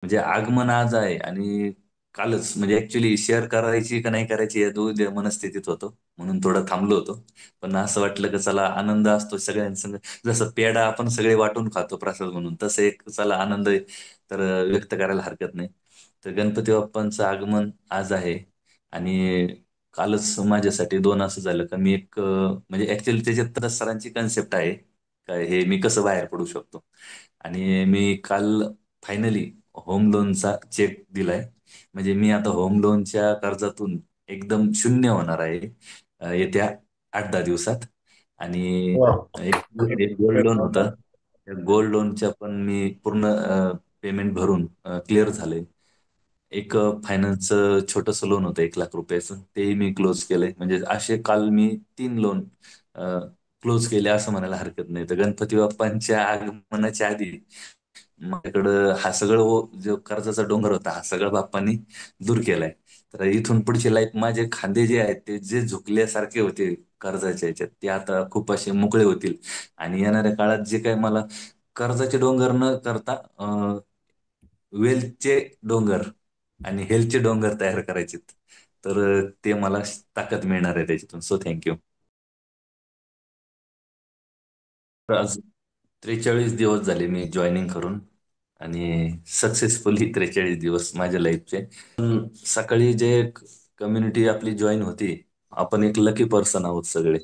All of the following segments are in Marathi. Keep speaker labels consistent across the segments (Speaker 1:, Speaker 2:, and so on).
Speaker 1: म्हणजे आगमन आज आहे आणि कालच म्हणजे ऍक्च्युली शेअर करायची का नाही करायची या दोन मनस्थितीत होतो, म्हणून थोडं थांबलो होतो. पण असं वाटलं की चला आनंद असतो सगळ्यांसंग. जसं पेढा आपण सगळे वाटून खातो प्रसाद म्हणून, तसं एक चला आनंद तर व्यक्त करायला हरकत नाही. तर गणपती बाप्पांचं आगमन आज आहे. आणि कालच माझ्यासाठी दोन असं झालं का मी एक म्हणजे ऍक्च्युली त्याच्यात तर सरांची कन्सेप्ट आहे काय हे मी कसं बाहेर पडू शकतो. आणि मी काल फायनली होम लोनचा चेक दिलाय. म्हणजे मी आता होम लोनच्या कर्जातून एकदम शून्य होणार आहे येत्या 8-10 दिवसात. आणि
Speaker 2: वा.
Speaker 1: एक
Speaker 2: ग्रेट
Speaker 1: एक गोल्ड
Speaker 2: ग्रेट
Speaker 1: लोन होतं.
Speaker 2: मोमेंट.
Speaker 1: त्या गोल्ड लोनच्या पण मी पूर्ण पेमेंट भरून क्लिअर झालंय. एक फायनान्सचं छोटंसं लोन होतं 1 लाख रुपयाचं, तेही मी क्लोज केलंय. म्हणजे असे काल मी 3 लोन क्लोज केले असं म्हणायला हरकत नाही. तर गणपती बाप्पांच्या आगमनाच्या आधी माझ्याकडं हा सगळं जो कर्जाचा डोंगर होता हा सगळं बाप्पांनी दूर केलाय. तर इथून पुढची लाईफ माझे खांदे जे आहेत ते जे झुकल्यासारखे होते कर्जाच्या ह्याच्यात ते आता खूप असे मोकळे होतील. आणि येणाऱ्या काळात जे काही मला कर्जाचे डोंगर न करता वेल्थचे डोंगर आणि हेल्थचे डोंगर तयार करायचेत. तर ते मला ताकद मिळणार आहे त्याच्यातून. So thank you. आज 43 दिवस झाले मी जॉईनिंग करून. आणि सक्सेसफुली 43 दिवस माझ्या लाईफचे. सकाळी जे कम्युनिटी आपली जॉईन होती, आपण एक लकी पर्सन आहोत सगळे,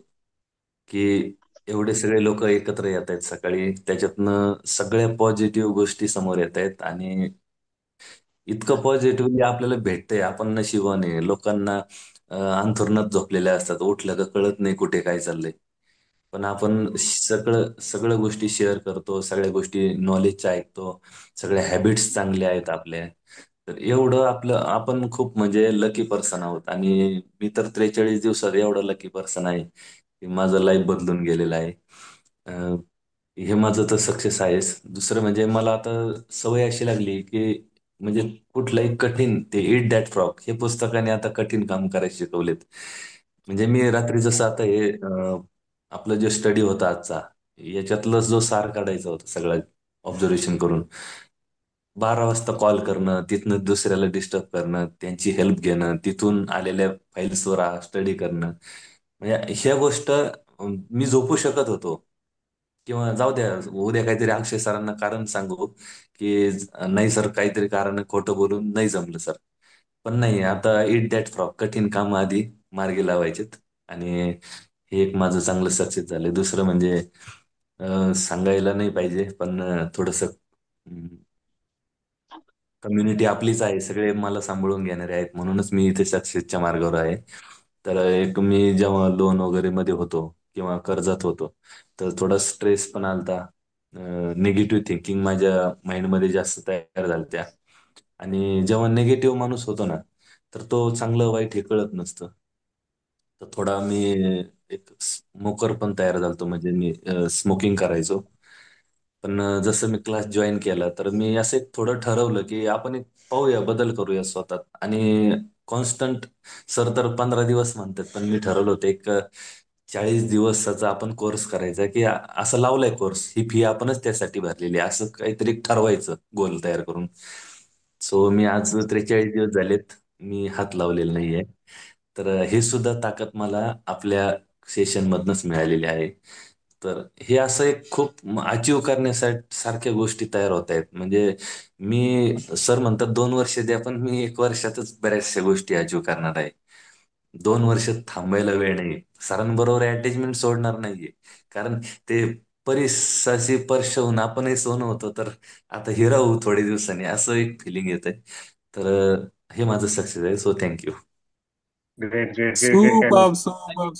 Speaker 1: की एवढे सगळे लोक एकत्र येत आहेत सकाळी. त्याच्यातनं सगळ्या पॉझिटिव्ह गोष्टी समोर येत आहेत. आणि इतकं पॉझिटिव्हली आपल्याला भेटतंय, आपण नशिबाने. लोकांना अंथरुणात झोपलेल्या असतात, उठलं का कळत नाही कुठे काय चाललंय. पण आपण सगळं सगळ्या गोष्टी शेअर करतो, सगळ्या गोष्टी नॉलेजच्या ऐकतो, सगळ्या हॅबिट्स चांगल्या आहेत आपल्या. तर एवढं आपलं आपण खूप म्हणजे लकी पर्सन आहोत. आणि मी तर 43 दिवसात एवढं लकी पर्सन आहे की माझं लाईफ बदलून गेलेलं आहे. अं, हे माझं तर सक्सेस आहेच. दुसरं म्हणजे मला आता सवय अशी लागली की म्हणजे कुठलंही कठीण ते इट दॅट फ्रॉग हे पुस्तकाने आता कठीण काम करायला शिकवलेत. म्हणजे मी रात्री जसं आता हे आपलं जे स्टडी होता आजचा, याच्यातलं जो सार काढायचा होता सगळं ऑब्झर्वेशन करून, 12 वाजता कॉल करणं, तिथनं दुसऱ्याला डिस्टर्ब करणं, त्यांची हेल्प घेणं, तिथून आलेल्या फाईल्सवर स्टडी करणं, म्हणजे ह्या गोष्ट मी झोपू शकत होतो. किंवा जाऊ द्या उद्या काहीतरी अक्षय सरांना कारण सांगू की नाही सर काहीतरी कारण खोटं बोलून नाही जमलं सर. पण नाही, आता इट दॅट फ्रॉक कठीण काम आधी मार्गी लावायचेत. आणि हे एक माझं चांगलं सक्सेस झालं. दुसरं म्हणजे सांगायला नाही पाहिजे पण थोडंसं कम्युनिटी आपलीच आहे, सगळे मला सांभाळून घेणारे आहेत, म्हणूनच मी इथे सक्सेसच्या मार्गावर आहे. तर एक मी जेव्हा लोन वगैरे मध्ये होतो किंवा कर्जात होतो तर थोडा स्ट्रेस पण आलता. निगेटिव्ह थिंकिंग माझ्या माइंडमध्ये जास्त तयार झाल्या. आणि जेव्हा निगेटिव्ह माणूस होतो ना तर तो चांगलं वाईट हे कळत नसतं. तर थोडा मी एक स्मोकर पण तयार झालतो, म्हणजे मी स्मोकिंग करायचो. पण जसं मी क्लास जॉईन केला तर मी असं एक थोडं ठरवलं की आपण एक पाहूया, बदल करूया स्वतःत. आणि कॉन्स्टंट सर तर 15 दिवस म्हणतात, पण मी ठरवलं होतं एक 40 दिवसाचा आपण कोर्स करायचा, की असं लावलाय कोर्स, ही फी आपणच त्यासाठी भरलेली आहे, असं काहीतरी ठरवायचं गोल तयार करून. सो मी आज 43 दिवस झालेत मी हात लावलेला नाहीये. तर हे सुद्धा ताकद मला आपल्या सेशन मधनच मिळालेली आहे. तर हे असं एक खूप अचीव करण्यासाठी सारख्या गोष्टी तयार होत आहेत. म्हणजे मी सर म्हणतात 2 वर्ष द्या, पण मी 1 वर्षातच बऱ्याचशा गोष्टी अचीव करणार आहे. 2 वर्ष थांबायला वेळ नाही. सरांबरोबर अटॅचमेंट सोडणार नाहीये. कारण ते परिसाशी पर्श होऊन आपणही सोनं होतो, तर आता हे राहू थोडे दिवसांनी असं एक फिलिंग येत आहे. तर हे माझं सक्सेस आहे. So thank you.
Speaker 2: Great great great great.
Speaker 3: Superb, superb,